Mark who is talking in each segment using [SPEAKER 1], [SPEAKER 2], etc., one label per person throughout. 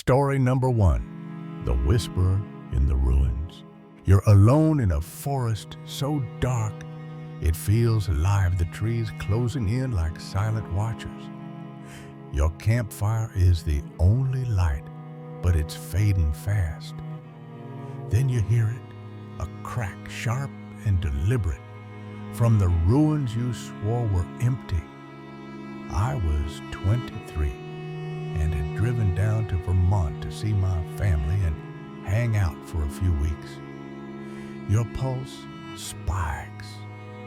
[SPEAKER 1] Story number 1, The Whisper in the Ruins. You're alone in a forest so dark, it feels alive, the trees closing in like silent watchers. Your campfire is the only light, but it's fading fast. Then you hear it, a crack, sharp and deliberate, from the ruins you swore were empty. I was 23 and had driven down to Vermont to see my family and hang out for a few weeks. Your pulse spikes.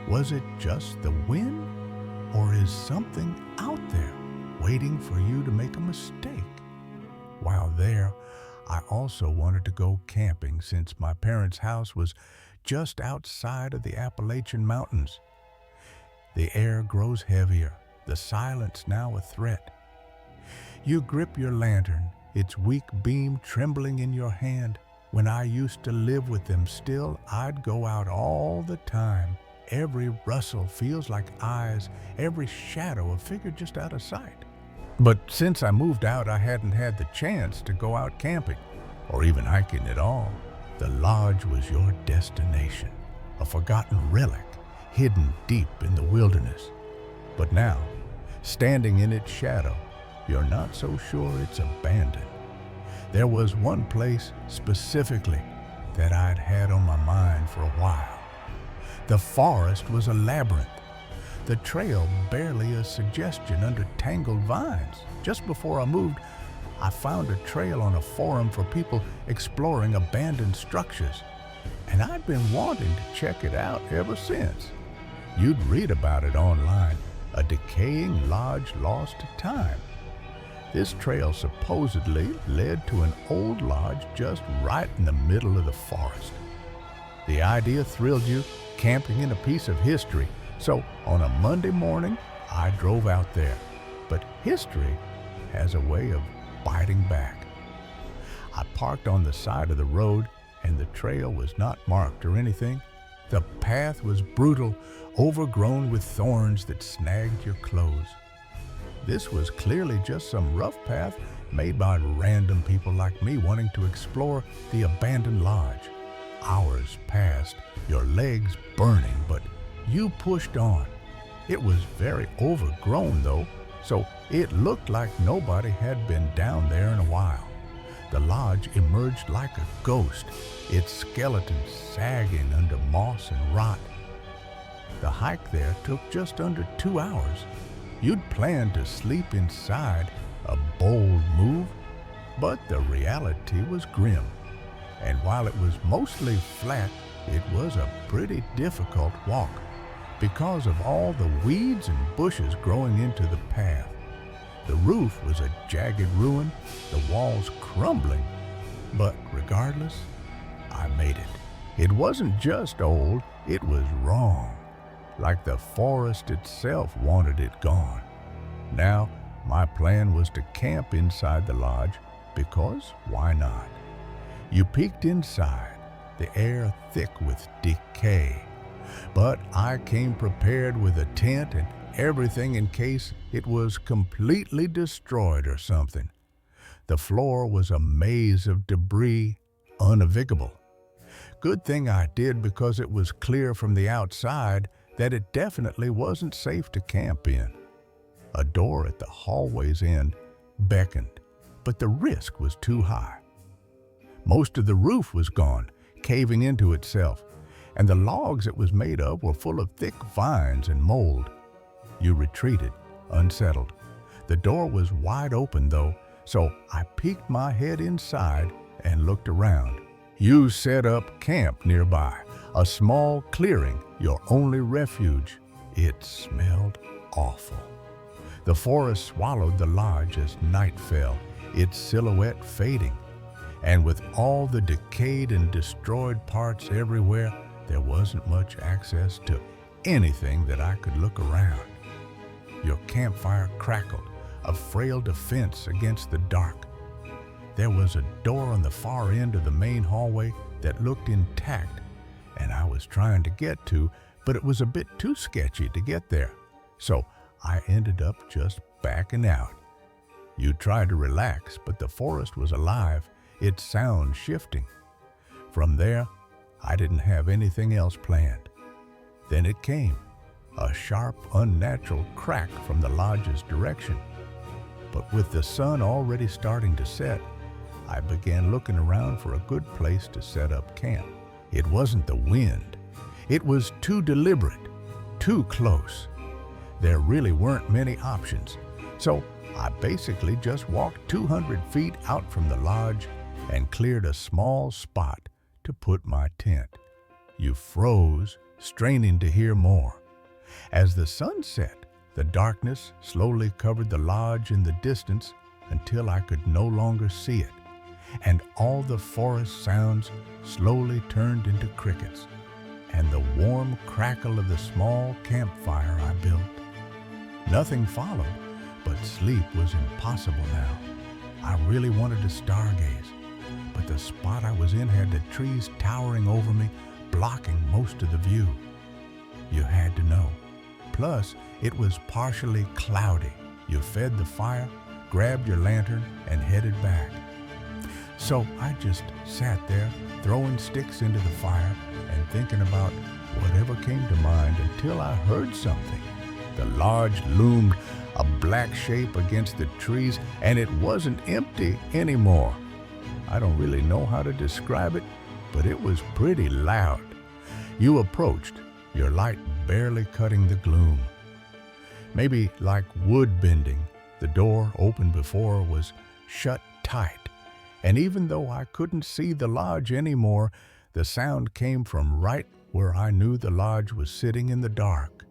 [SPEAKER 1] Was it just the wind, or is something out there waiting for you to make a mistake? While there, I also wanted to go camping since my parents' house was just outside of the Appalachian Mountains. The air grows heavier, the silence now a threat. You grip your lantern, its weak beam trembling in your hand. When I used to live with them still, I'd go out all the time. Every rustle feels like eyes, every shadow a figure just out of sight. But since I moved out, I hadn't had the chance to go out camping, or even hiking at all. The lodge was your destination, a forgotten relic, hidden deep in the wilderness. But now, standing in its shadow, you're not so sure it's abandoned. There was one place specifically that I'd had on my mind for a while. The forest was a labyrinth, the trail barely a suggestion under tangled vines. Just before I moved, I found a trail on a forum for people exploring abandoned structures, and I'd been wanting to check it out ever since. You'd read about it online, a decaying lodge lost to time. This trail supposedly led to an old lodge just right in the middle of the forest. The idea thrilled you, camping in a piece of history, so on a Monday morning, I drove out there. But history has a way of biting back. I parked on the side of the road, and the trail was not marked or anything. The path was brutal, overgrown with thorns that snagged your clothes. This was clearly just some rough path made by random people like me wanting to explore the abandoned lodge. Hours passed, your legs burning, but you pushed on. It was very overgrown though, so it looked like nobody had been down there in a while. The lodge emerged like a ghost, its skeleton sagging under moss and rot. The hike there took just under 2 hours. You'd planned to sleep inside, a bold move, but the reality was grim. And while it was mostly flat, it was a pretty difficult walk because of all the weeds and bushes growing into the path. The roof was a jagged ruin, the walls crumbling, but regardless, I made it. It wasn't just old, it was wrong. Like the forest itself wanted it gone. Now, my plan was to camp inside the lodge because why not? You peeked inside, the air thick with decay. But I came prepared with a tent and everything in case it was completely destroyed or something. The floor was a maze of debris, unnavigable. Good thing I did because it was clear from the outside that it definitely wasn't safe to camp in. A door at the hallway's end beckoned, but the risk was too high. Most of the roof was gone, caving into itself, and the logs it was made of were full of thick vines and mold. You retreated, unsettled. The door was wide open though, so I peeked my head inside and looked around. You set up camp nearby, a small clearing, your only refuge. It smelled awful. The forest swallowed the lodge as night fell, its silhouette fading. And with all the decayed and destroyed parts everywhere, there wasn't much access to anything that I could look around. Your campfire crackled, a frail defense against the dark. There was a door on the far end of the main hallway that looked intact, and I was trying to get to, but it was a bit too sketchy to get there. So I ended up just backing out. You tried to relax, but the forest was alive, its sound shifting. From there, I didn't have anything else planned. Then it came, a sharp, unnatural crack from the lodge's direction. But with the sun already starting to set, I began looking around for a good place to set up camp. It wasn't the wind. It was too deliberate, too close. There really weren't many options, so I basically just walked 200 feet out from the lodge and cleared a small spot to put my tent. You froze, straining to hear more. As the sun set, the darkness slowly covered the lodge in the distance until I could no longer see it, and all the forest sounds slowly turned into crickets and the warm crackle of the small campfire I built. Nothing followed, but sleep was impossible now. I really wanted to stargaze, but the spot I was in had the trees towering over me, blocking most of the view. You had to know. Plus, it was partially cloudy. You fed the fire, grabbed your lantern, and headed back. So I just sat there, throwing sticks into the fire and thinking about whatever came to mind until I heard something. The lodge loomed, a black shape against the trees, and it wasn't empty anymore. I don't really know how to describe it, but it was pretty loud. You approached, your light barely cutting the gloom. Maybe like wood bending, the door open before was shut tight. And even though I couldn't see the lodge anymore, the sound came from right where I knew the lodge was sitting in the dark.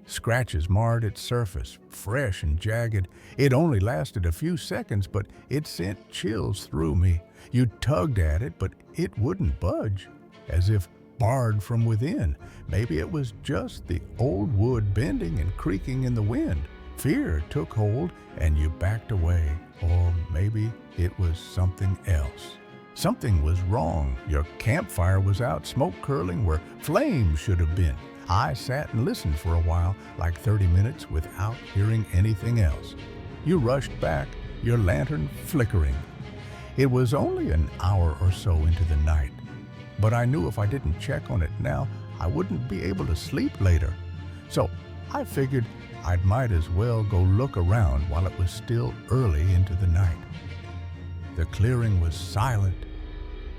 [SPEAKER 1] Scratches marred its surface, fresh and jagged. It only lasted a few seconds, but it sent chills through me. You tugged at it, but it wouldn't budge, as if barred from within. Maybe it was just the old wood bending and creaking in the wind. Fear took hold, and you backed away. Or maybe it was something else. Something was wrong. Your campfire was out, smoke curling where flames should have been. I sat and listened for a while, like 30 minutes, without hearing anything else. You rushed back, your lantern flickering. It was only an hour or so into the night, but I knew if I didn't check on it now, I wouldn't be able to sleep later. So I figured I might as well go look around while it was still early into the night. The clearing was silent,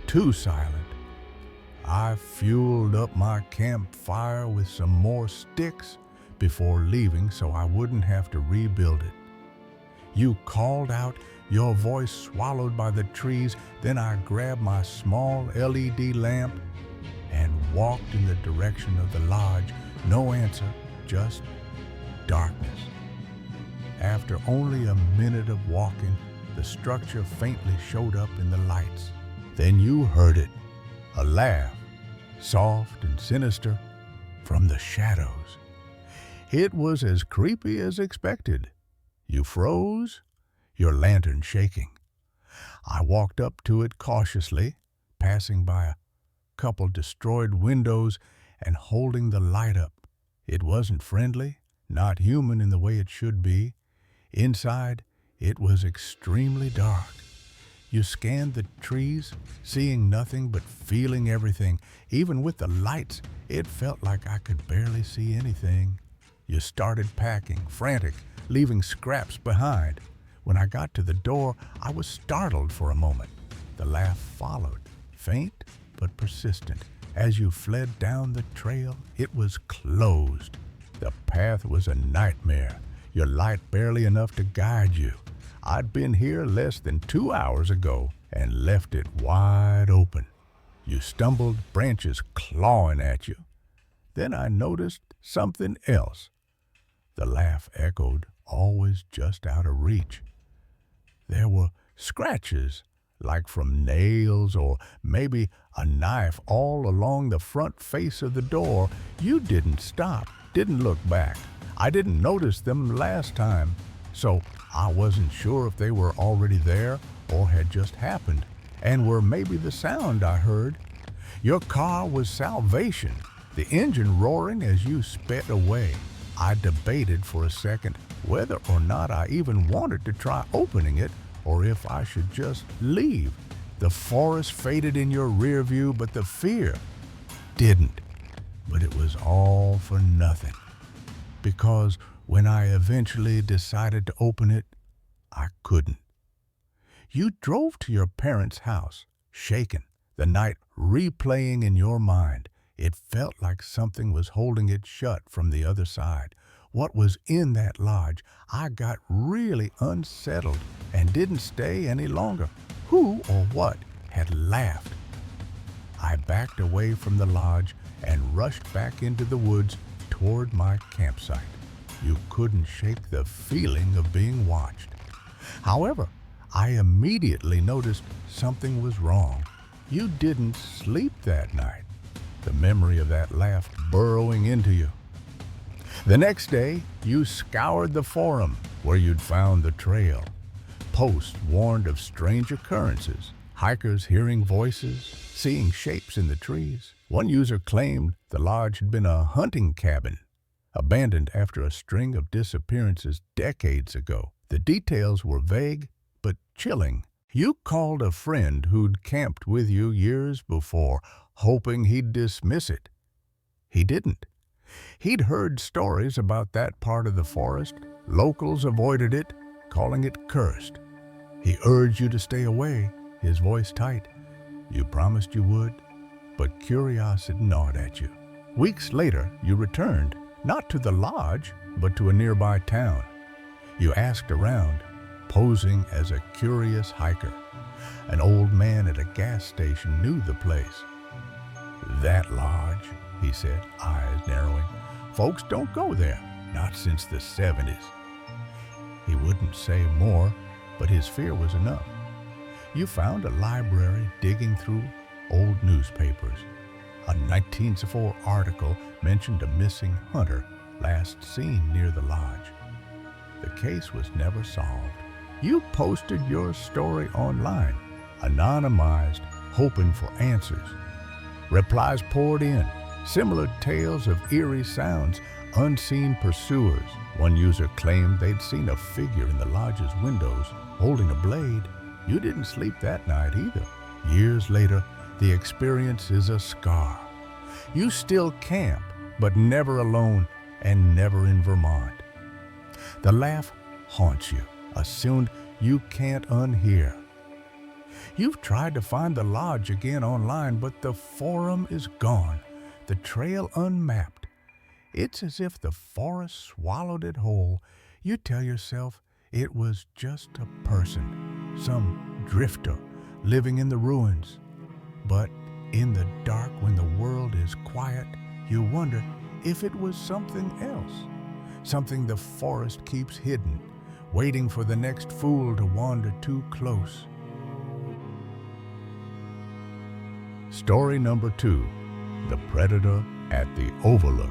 [SPEAKER 1] too silent. I fueled up my campfire with some more sticks before leaving so I wouldn't have to rebuild it. You called out, your voice swallowed by the trees. Then I grabbed my small LED lamp and walked in the direction of the lodge. No answer, just darkness. After only a minute of walking, the structure faintly showed up in the lights. Then you heard it, a laugh, soft and sinister, from the shadows. It was as creepy as expected. You froze, your lantern shaking. I walked up to it cautiously, passing by a couple destroyed windows and holding the light up. It wasn't friendly, not human in the way it should be. Inside, it was extremely dark. You scanned the trees, seeing nothing but feeling everything. Even with the lights, it felt like I could barely see anything. You started packing, frantic, leaving scraps behind. When I got to the door, I was startled for a moment. The laugh followed, faint but persistent. As you fled down the trail, it was closed. The path was a nightmare, your light barely enough to guide you. I'd been here less than 2 hours ago and left it wide open. You stumbled, branches clawing at you. Then I noticed something else. The laugh echoed, always just out of reach. There were scratches, like from nails or maybe a knife, all along the front face of the door. You didn't stop, didn't look back. I didn't notice them last time, so I wasn't sure if they were already there or had just happened and were maybe the sound I heard. Your car was salvation, the engine roaring as you sped away. I debated for a second, whether or not I even wanted to try opening it or if I should just leave. The forest faded in your rear view, but the fear didn't. But it was all for nothing, because when I eventually decided to open it, I couldn't. You drove to your parents' house, shaken, the night replaying in your mind. It felt like something was holding it shut from the other side. What was in that lodge? I got really unsettled and didn't stay any longer. Who or what had laughed? I backed away from the lodge and rushed back into the woods toward my campsite. You couldn't shake the feeling of being watched. However, I immediately noticed something was wrong. You didn't sleep that night, the memory of that laugh burrowing into you. The next day, you scoured the forum where you'd found the trail. Posts warned of strange occurrences, hikers hearing voices, seeing shapes in the trees. One user claimed the lodge had been a hunting cabin, abandoned after a string of disappearances decades ago. The details were vague but chilling. You called a friend who'd camped with you years before, hoping he'd dismiss it. He didn't. He'd heard stories about that part of the forest. Locals avoided it, calling it cursed. He urged you to stay away, his voice tight. You promised you would, but curiosity gnawed at you. Weeks later, you returned, not to the lodge, but to a nearby town. You asked around, posing as a curious hiker. An old man at a gas station knew the place. "That lodge," he said, eyes narrowing. "Folks don't go there, not since the 70s. He wouldn't say more, but his fear was enough. You found a library digging through old newspapers. A 1904 article mentioned a missing hunter last seen near the lodge. The case was never solved. You posted your story online, anonymized, hoping for answers. Replies poured in, similar tales of eerie sounds, unseen pursuers. One user claimed they'd seen a figure in the lodge's windows holding a blade. You didn't sleep that night either. Years later, the experience is a scar. You still camp, but never alone and never in Vermont. The laugh haunts you, a sound you can't unhear. You've tried to find the lodge again online, but the forum is gone, the trail unmapped. It's as if the forest swallowed it whole. You tell yourself it was just a person, some drifter living in the ruins. But in the dark, when the world is quiet, you wonder if it was something else, something the forest keeps hidden, waiting for the next fool to wander too close. Story number 2, The Predator at the Overlook.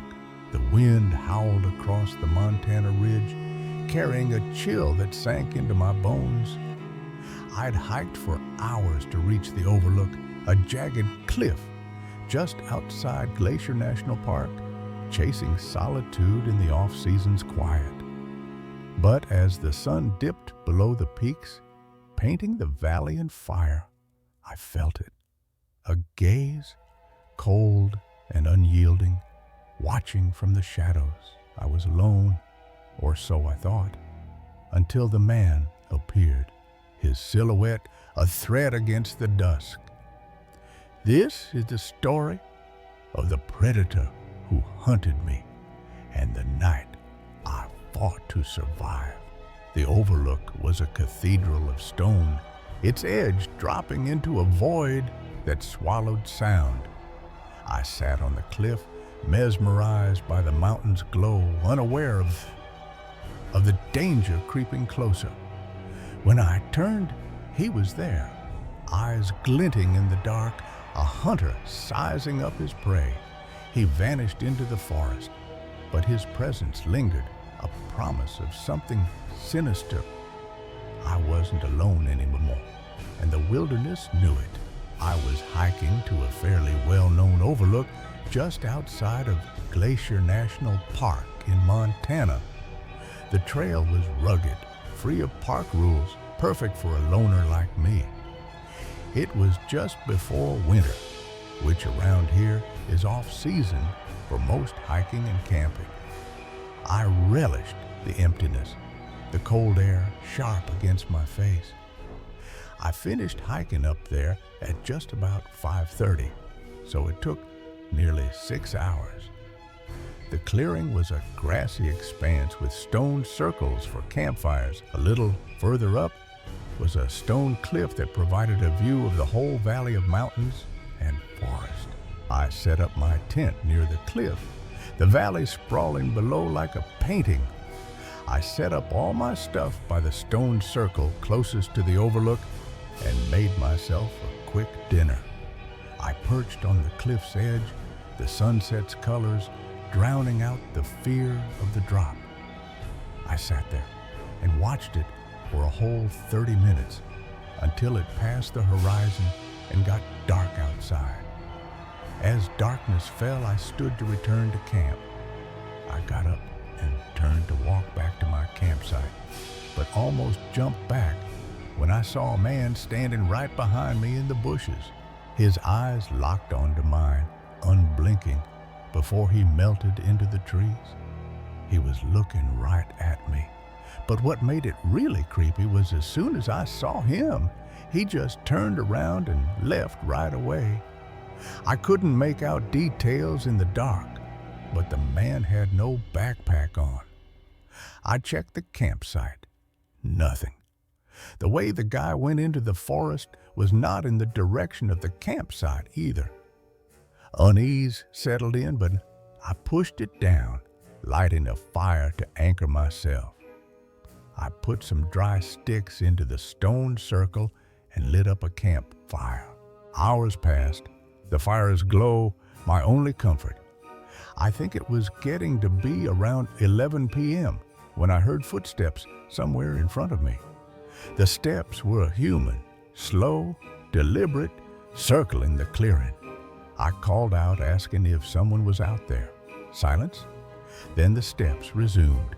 [SPEAKER 1] The wind howled across the Montana ridge, carrying a chill that sank into my bones. I'd hiked for hours to reach the Overlook, a jagged cliff just outside Glacier National Park, chasing solitude in the off-season's quiet. But as the sun dipped below the peaks, painting the valley in fire, I felt it. A gaze, cold and unyielding, watching from the shadows. I was alone, or so I thought, until the man appeared, his silhouette a threat against the dusk. This is the story of the predator who hunted me, and the night I fought to survive. The Overlook was a cathedral of stone, its edge dropping into a void that swallowed sound. I sat on the cliff, mesmerized by the mountain's glow, unaware of the danger creeping closer. When I turned, he was there, eyes glinting in the dark, a hunter sizing up his prey. He vanished into the forest, but his presence lingered, a promise of something sinister. I wasn't alone anymore, and the wilderness knew it. I was hiking to a fairly well-known overlook just outside of Glacier National Park in Montana. The trail was rugged, free of park rules, perfect for a loner like me. It was just before winter, which around here is off-season for most hiking and camping. I relished the emptiness, the cold air sharp against my face. I finished hiking up there at just about 5:30, so it took nearly 6 hours. The clearing was a grassy expanse with stone circles for campfires. A little further up was a stone cliff that provided a view of the whole valley of mountains and forest. I set up my tent near the cliff, the valley sprawling below like a painting. I set up all my stuff by the stone circle closest to the overlook and made myself a quick dinner. I perched on the cliff's edge, the sunset's colors drowning out the fear of the drop. I sat there and watched it for a whole 30 minutes until it passed the horizon and got dark outside. As darkness fell, I stood to return to camp. I got up and turned to walk back to my campsite, but almost jumped back when I saw a man standing right behind me in the bushes. His eyes locked onto mine, unblinking, before he melted into the trees. He was looking right at me. But what made it really creepy was as soon as I saw him, he just turned around and left right away. I couldn't make out details in the dark, but the man had no backpack on. I checked the campsite. Nothing. The way the guy went into the forest was not in the direction of the campsite either. Unease settled in, but I pushed it down, lighting a fire to anchor myself. I put some dry sticks into the stone circle and lit up a campfire. Hours passed, the fire's glow my only comfort. I think it was getting to be around 11 p.m. when I heard footsteps somewhere in front of me. The steps were human, slow, deliberate, circling the clearing. I called out, asking if someone was out there. Silence. Then the steps resumed.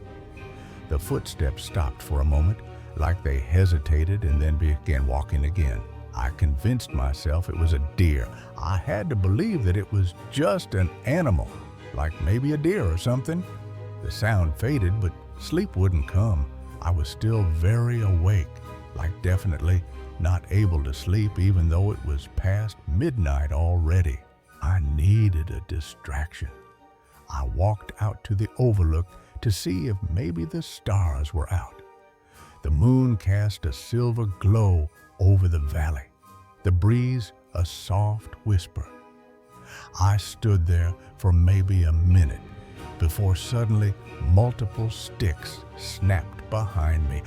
[SPEAKER 1] The footsteps stopped for a moment, like they hesitated and then began walking again. I convinced myself it was a deer. I had to believe that it was just an animal, like maybe a deer or something. The sound faded, but sleep wouldn't come. I was still very awake, like definitely not able to sleep even though it was past midnight already. I needed a distraction. I walked out to the overlook to see if maybe the stars were out. The moon cast a silver glow over the valley, the breeze a soft whisper. I stood there for maybe a minute before suddenly multiple sticks snapped behind me.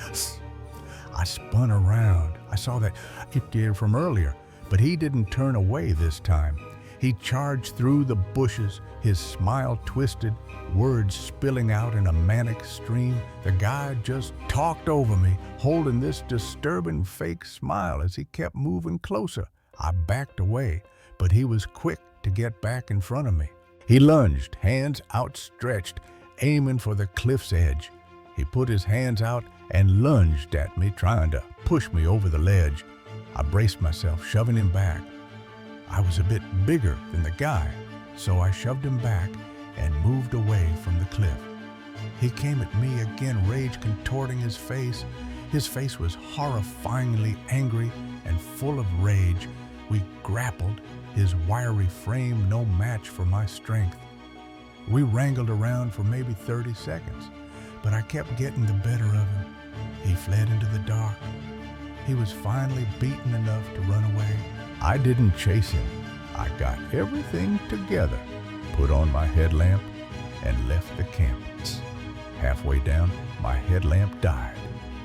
[SPEAKER 1] I spun around. I saw that it did from earlier, but he didn't turn away this time. He charged through the bushes, his smile twisted, words spilling out in a manic stream. The guy just talked over me, holding this disturbing fake smile as he kept moving closer. I backed away, but he was quick to get back in front of me. He lunged, hands outstretched, aiming for the cliff's edge. He put his hands out and lunged at me, trying to push me over the ledge. I braced myself, shoving him back. I was a bit bigger than the guy, so I shoved him back and moved away from the cliff. He came at me again, rage contorting his face. His face was horrifyingly angry and full of rage. We grappled, his wiry frame no match for my strength. We wrangled around for maybe 30 seconds, but I kept getting the better of him. He fled into the dark. He was finally beaten enough to run away. I didn't chase him. I got everything together, put on my headlamp, and left the camp. Halfway down, my headlamp died,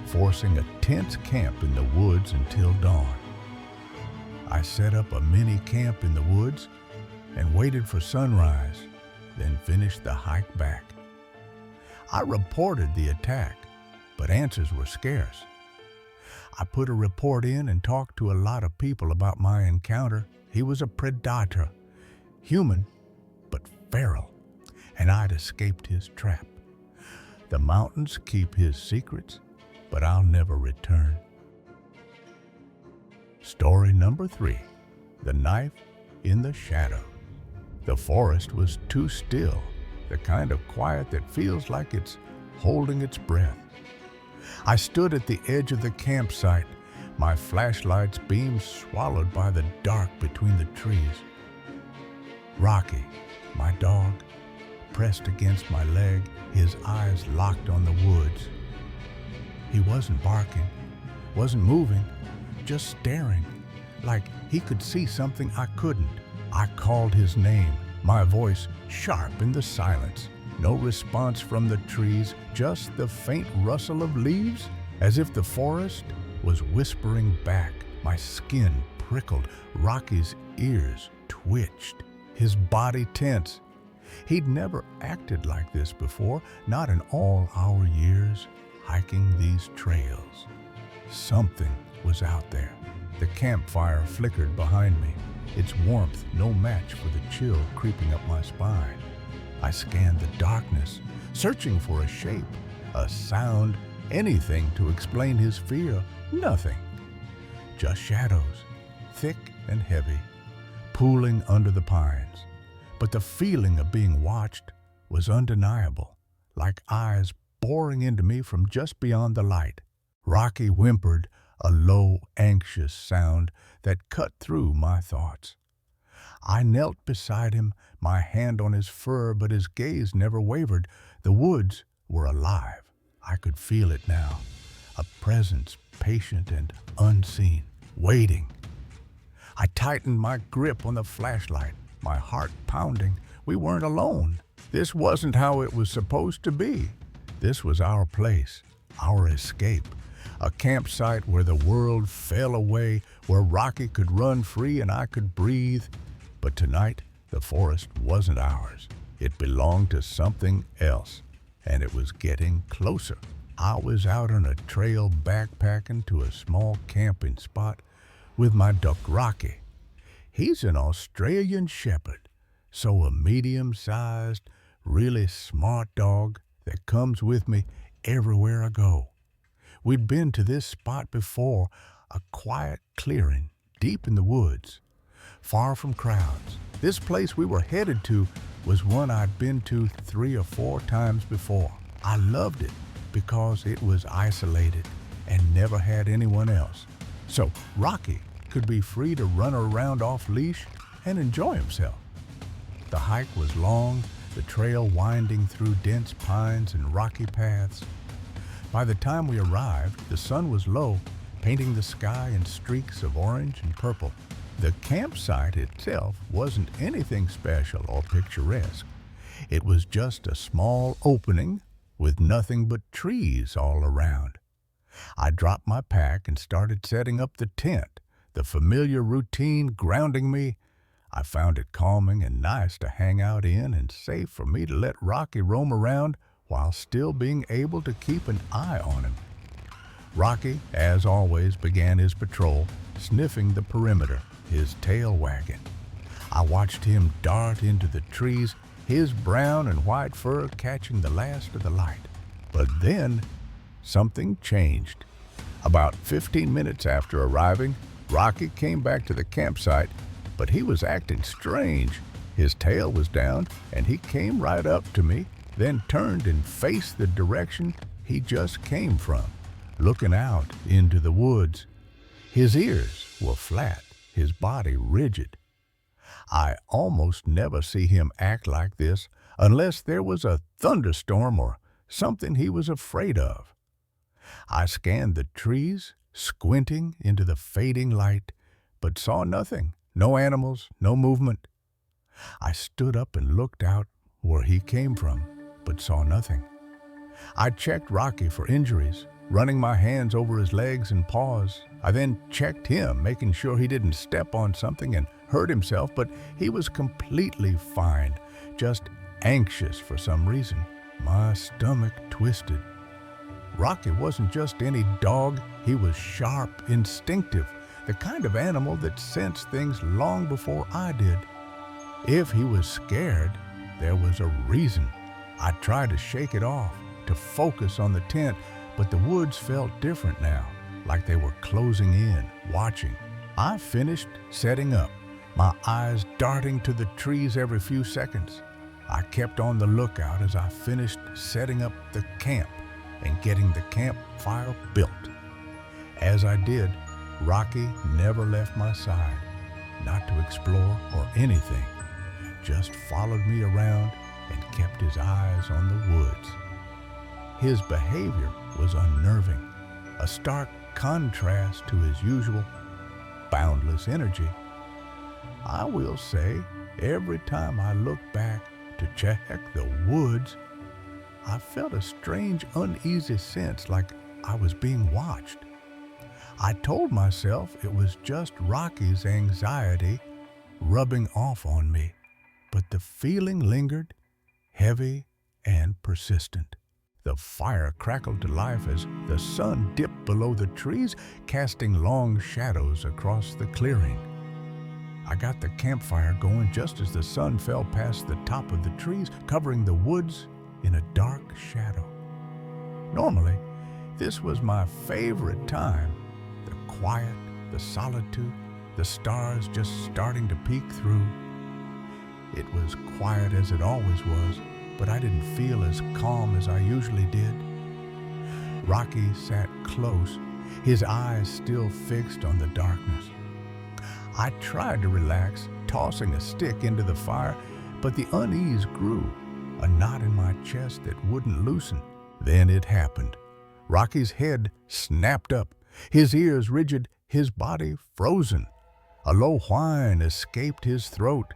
[SPEAKER 1] forcing a tense camp in the woods until dawn. I set up a mini camp in the woods and waited for sunrise, then finished the hike back. I reported the attack, but answers were scarce. I put a report in and talked to a lot of people about my encounter. He was a predator, human, but feral, and I'd escaped his trap. The mountains keep his secrets, but I'll never return. Story number 3, The Knife in the Shadow. The forest was too still, the kind of quiet that feels like it's holding its breath. I stood at the edge of the campsite, my flashlight's beam swallowed by the dark between the trees. Rocky, my dog, pressed against my leg, his eyes locked on the woods. He wasn't barking, wasn't moving, just staring, like he could see something I couldn't. I called his name, my voice sharp in the silence. No response from the trees, just the faint rustle of leaves, as if the forest was whispering back. My skin prickled, Rocky's ears twitched, his body tense. He'd never acted like this before, not in all our years hiking these trails. Something was out there. The campfire flickered behind me, its warmth no match for the chill creeping up my spine. I scanned the darkness, searching for a shape, a sound, anything to explain his fear. Nothing. Just shadows, thick and heavy, pooling under the pines. But the feeling of being watched was undeniable, like eyes boring into me from just beyond the light. Rocky whimpered, a low, anxious sound that cut through my thoughts. I knelt beside him, my hand on his fur, but his gaze never wavered. The woods were alive. I could feel it now, a presence patient and unseen, waiting. I tightened my grip on the flashlight, my heart pounding. We weren't alone. This wasn't how it was supposed to be. This was our place, our escape, a campsite where the world fell away, where Rocky could run free and I could breathe. But tonight, the forest wasn't ours. It belonged to something else, and it was getting closer. I was out on a trail backpacking to a small camping spot with my duck Rocky. He's an Australian shepherd, so a medium-sized, really smart dog that comes with me everywhere I go. We'd been to this spot before, a quiet clearing deep in the woods, far from crowds. This place we were headed to was one I'd been to 3 or 4 times before. I loved it because it was isolated and never had anyone else. So Rocky could be free to run around off-leash and enjoy himself. The hike was long, the trail winding through dense pines and rocky paths. By the time we arrived, the sun was low, painting the sky in streaks of orange and purple. The campsite itself wasn't anything special or picturesque. It was just a small opening with nothing but trees all around. I dropped my pack and started setting up the tent, the familiar routine grounding me. I found it calming and nice to hang out in and safe for me to let Rocky roam around while still being able to keep an eye on him. Rocky, as always, began his patrol, sniffing the perimeter, his tail wagging. I watched him dart into the trees, his brown and white fur catching the last of the light. But then, something changed. About 15 minutes after arriving, Rocky came back to the campsite, but he was acting strange. His tail was down, and he came right up to me, then turned and faced the direction he just came from, looking out into the woods. His ears were flat, his body rigid. I almost never see him act like this unless there was a thunderstorm or something he was afraid of. I scanned the trees, squinting into the fading light, but saw nothing, no animals, no movement. I stood up and looked out where he came from, but saw nothing. I checked Rocky for injuries, running my hands over his legs and paws. I then checked him, making sure he didn't step on something and hurt himself, but he was completely fine, just anxious for some reason. My stomach twisted. Rocky wasn't just any dog, he was sharp, instinctive, the kind of animal that sensed things long before I did. If he was scared, there was a reason. I tried to shake it off, to focus on the tent, but the woods felt different now, like they were closing in, watching. I finished setting up, my eyes darting to the trees every few seconds. I kept on the lookout as I finished setting up the camp and getting the campfire built. As I did, Rocky never left my side, not to explore or anything, just followed me around and kept his eyes on the woods. His behavior was unnerving, a stark contrast to his usual boundless energy. I will say, every time I looked back to check the woods, I felt a strange, uneasy sense like I was being watched. I told myself it was just Rocky's anxiety rubbing off on me, but the feeling lingered, heavy and persistent. The fire crackled to life as the sun dipped below the trees, casting long shadows across the clearing. I got the campfire going just as the sun fell past the top of the trees, covering the woods in a dark shadow. Normally, this was my favorite time. The quiet, the solitude, the stars just starting to peek through. It was quiet as it always was, but I didn't feel as calm as I usually did. Rocky sat close, his eyes still fixed on the darkness. I tried to relax, tossing a stick into the fire, but the unease grew, a knot in my chest that wouldn't loosen. Then it happened. Rocky's head snapped up, his ears rigid, his body frozen. A low whine escaped his throat.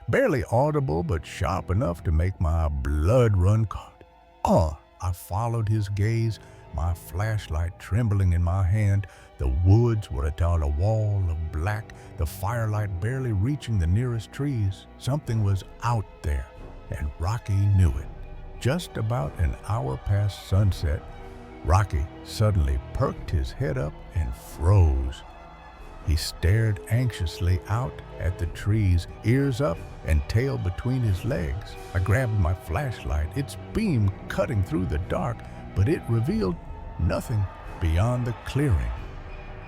[SPEAKER 1] Barely audible, but sharp enough to make my blood run cold. I followed his gaze, my flashlight trembling in my hand. The woods were a wall of black, the firelight barely reaching the nearest trees. Something was out there, and Rocky knew it. Just about an hour past sunset, Rocky suddenly perked his head up and froze. He stared anxiously out at the trees, ears up and tail between his legs. I grabbed my flashlight, its beam cutting through the dark, but it revealed nothing beyond the clearing.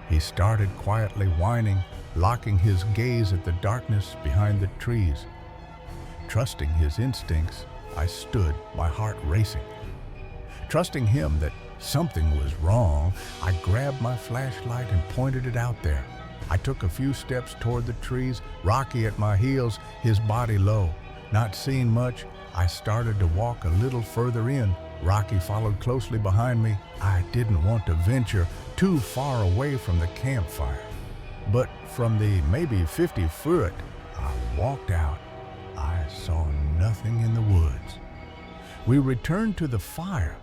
[SPEAKER 1] He started quietly whining, locking his gaze at the darkness behind the trees. Trusting his instincts, I stood, my heart racing. Trusting him that something was wrong, I grabbed my flashlight and pointed it out there. I took a few steps toward the trees, Rocky at my heels, his body low. Not seeing much, I started to walk a little further in. Rocky followed closely behind me. I didn't want to venture too far away from the campfire. But from the maybe 50 foot I walked out, I saw nothing in the woods. We returned to the fire,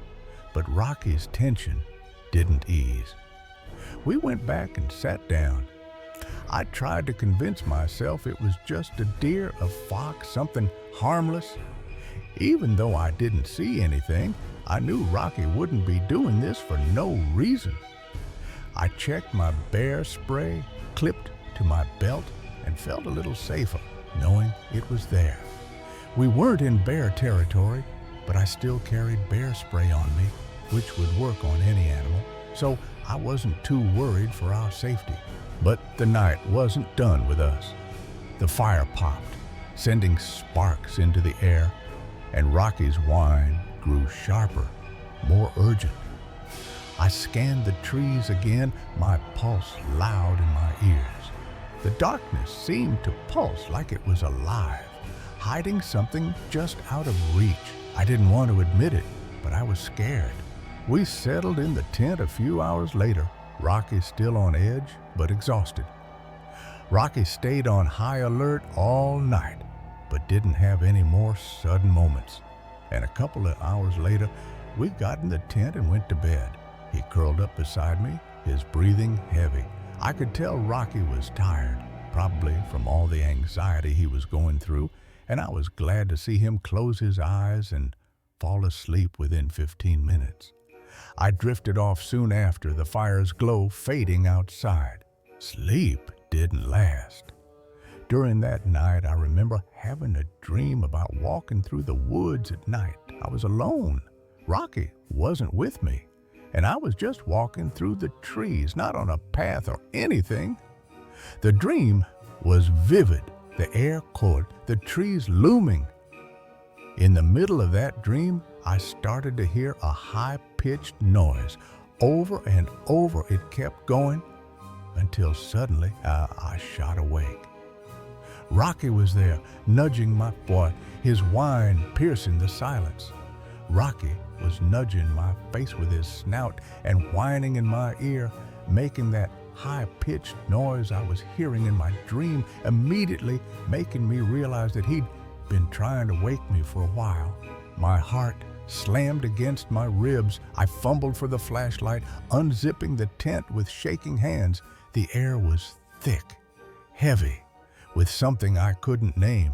[SPEAKER 1] but Rocky's tension didn't ease. We went back and sat down. I tried to convince myself it was just a deer, a fox, something harmless. Even though I didn't see anything, I knew Rocky wouldn't be doing this for no reason. I checked my bear spray, clipped to my belt, and felt a little safer, knowing it was there. We weren't in bear territory, but I still carried bear spray on me, which would work on any animal, so I wasn't too worried for our safety. But the night wasn't done with us. The fire popped, sending sparks into the air, and Rocky's whine grew sharper, more urgent. I scanned the trees again, my pulse loud in my ears. The darkness seemed to pulse like it was alive, hiding something just out of reach. I didn't want to admit it, but I was scared. We settled in the tent a few hours later, Rocky still on edge, but exhausted. Rocky stayed on high alert all night, but didn't have any more sudden moments. And a couple of hours later, we got in the tent and went to bed. He curled up beside me, his breathing heavy. I could tell Rocky was tired, probably from all the anxiety he was going through, and I was glad to see him close his eyes and fall asleep within 15 minutes. I drifted off soon after, the fire's glow fading outside. Sleep didn't last. During that night, I remember having a dream about walking through the woods at night. I was alone. Rocky wasn't with me, and I was just walking through the trees, not on a path or anything. The dream was vivid, the air cold, the trees looming. In the middle of that dream, I started to hear a high-pitched noise. Over and over it kept going until suddenly I shot awake. Rocky was there, nudging my boy, his whine piercing the silence. Rocky was nudging my face with his snout and whining in my ear, making that high-pitched noise I was hearing in my dream, immediately making me realize that he'd been trying to wake me for a while. My heart slammed against my ribs. I fumbled for the flashlight, unzipping the tent with shaking hands. The air was thick, heavy, with something I couldn't name.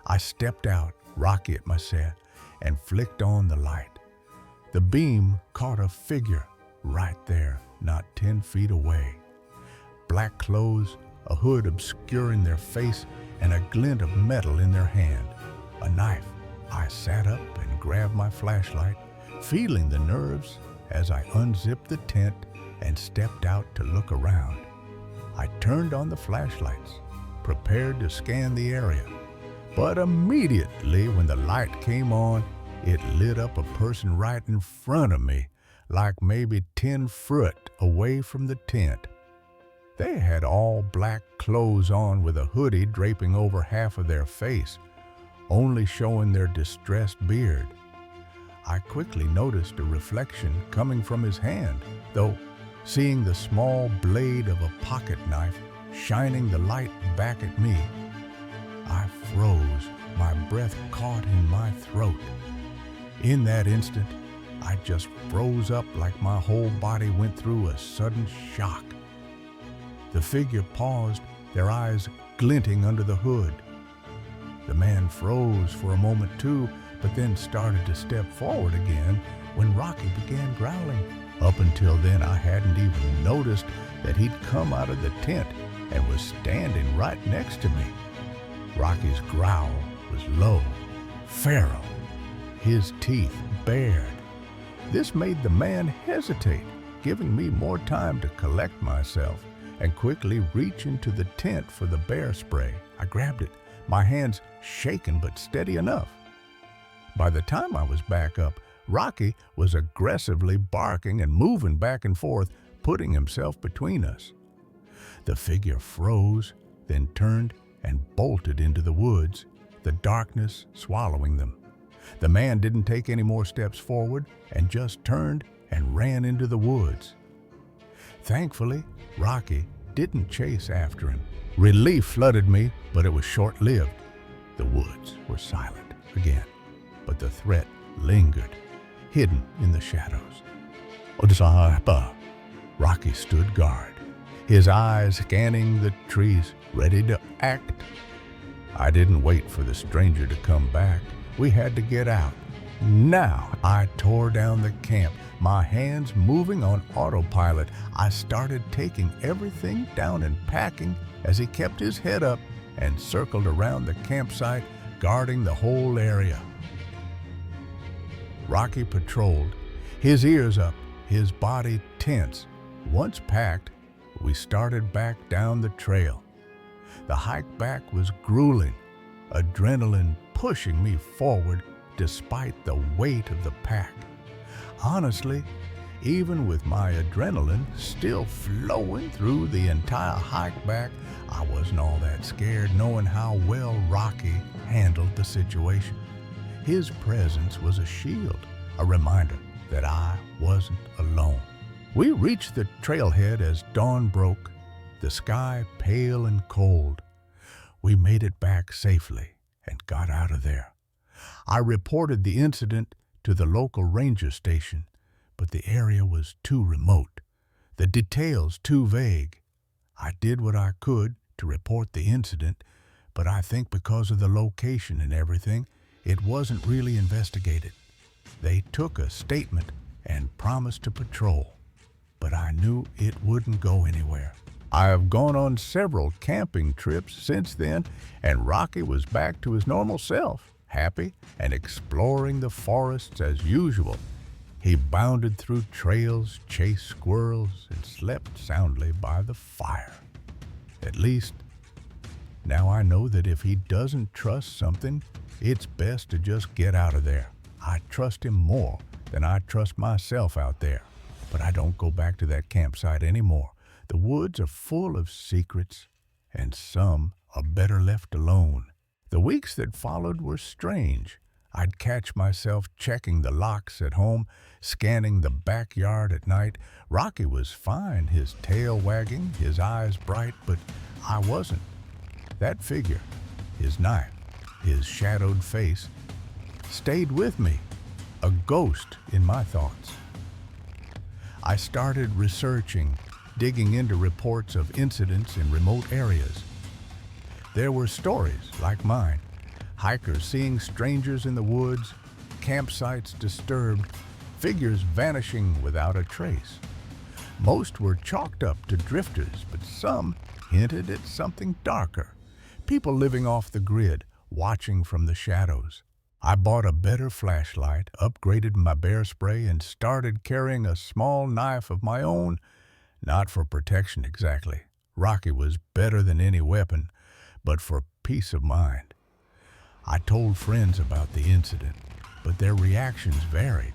[SPEAKER 1] I stepped out, Rocky at my side, and flicked on the light. The beam caught a figure right there, not 10 feet away. Black clothes, a hood obscuring their face, and a glint of metal in their hand. A knife. I sat up and grabbed my flashlight, feeling the nerves as I unzipped the tent and stepped out to look around. I turned on the flashlights, prepared to scan the area. But immediately when the light came on, it lit up a person right in front of me, like maybe 10 foot away from the tent. They had all black clothes on with a hoodie draping over half of their face, only showing their distressed beard. I quickly noticed a reflection coming from his hand, though seeing the small blade of a pocket knife shining the light back at me, I froze, my breath caught in my throat. In that instant, I just froze up like my whole body went through a sudden shock. The figure paused, their eyes glinting under the hood. The man froze for a moment too, but then started to step forward again when Rocky began growling. Up until then, I hadn't even noticed that he'd come out of the tent and was standing right next to me. Rocky's growl was low, feral, his teeth bared. This made the man hesitate, giving me more time to collect myself and quickly reach into the tent for the bear spray. I grabbed it, my hands shaking but steady enough. By the time I was back up, Rocky was aggressively barking and moving back and forth, putting himself between us. The figure froze, then turned and bolted into the woods, the darkness swallowing them. The man didn't take any more steps forward and just turned and ran into the woods. Thankfully, Rocky didn't chase after him. Relief flooded me, but it was short-lived. The woods were silent again, but the threat lingered, hidden in the shadows. Rocky stood guard, his eyes scanning the trees, ready to act. I didn't wait for the stranger to come back. We had to get out. Now I tore down the camp, my hands moving on autopilot. I started taking everything down and packing as he kept his head up and circled around the campsite, guarding the whole area. Rocky patrolled, his ears up, his body tense. Once packed, we started back down the trail. The hike back was grueling, adrenaline pushing me forward despite the weight of the pack. Honestly, even with my adrenaline still flowing through the entire hike back, I wasn't all that scared, knowing how well Rocky handled the situation. His presence was a shield, a reminder that I wasn't alone. We reached the trailhead as dawn broke, the sky pale and cold. We made it back safely and got out of there. I reported the incident to the local ranger station, but the area was too remote, the details too vague. I did what I could to report the incident, but I think because of the location and everything, it wasn't really investigated. They took a statement and promised to patrol, but I knew it wouldn't go anywhere. I have gone on several camping trips since then, and Rocky was back to his normal self, happy and exploring the forests as usual. He bounded through trails, chased squirrels, and slept soundly by the fire. At least, now I know that if he doesn't trust something, it's best to just get out of there. I trust him more than I trust myself out there. But I don't go back to that campsite anymore. The woods are full of secrets, and some are better left alone. The weeks that followed were strange. I'd catch myself checking the locks at home, scanning the backyard at night. Rocky was fine, his tail wagging, his eyes bright, but I wasn't. That figure, his knife, his shadowed face, stayed with me, a ghost in my thoughts. I started researching, digging into reports of incidents in remote areas. There were stories like mine, hikers seeing strangers in the woods, campsites disturbed, figures vanishing without a trace. Most were chalked up to drifters, but some hinted at something darker. People living off the grid, watching from the shadows. I bought a better flashlight, upgraded my bear spray, and started carrying a small knife of my own. Not for protection exactly. Rocky was better than any weapon, but for peace of mind. I told friends about the incident, but their reactions varied.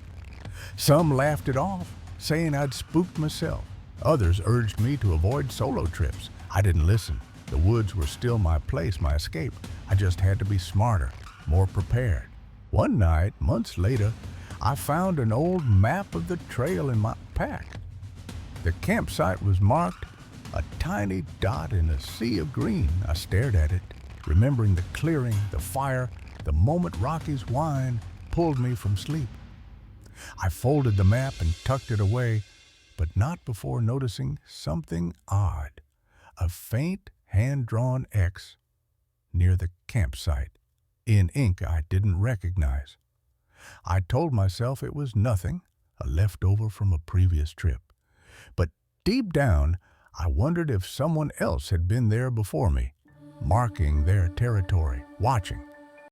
[SPEAKER 1] Some laughed it off, saying I'd spooked myself. Others urged me to avoid solo trips. I didn't listen. The woods were still my place, my escape. I just had to be smarter, more prepared. One night, months later, I found an old map of the trail in my pack. The campsite was marked, a tiny dot in a sea of green. I stared at it, remembering the clearing, the fire, the moment Rocky's whine pulled me from sleep. I folded the map and tucked it away, but not before noticing something odd. A faint hand-drawn X near the campsite, in ink I didn't recognize. I told myself it was nothing, a leftover from a previous trip. But deep down, I wondered if someone else had been there before me, marking their territory, watching.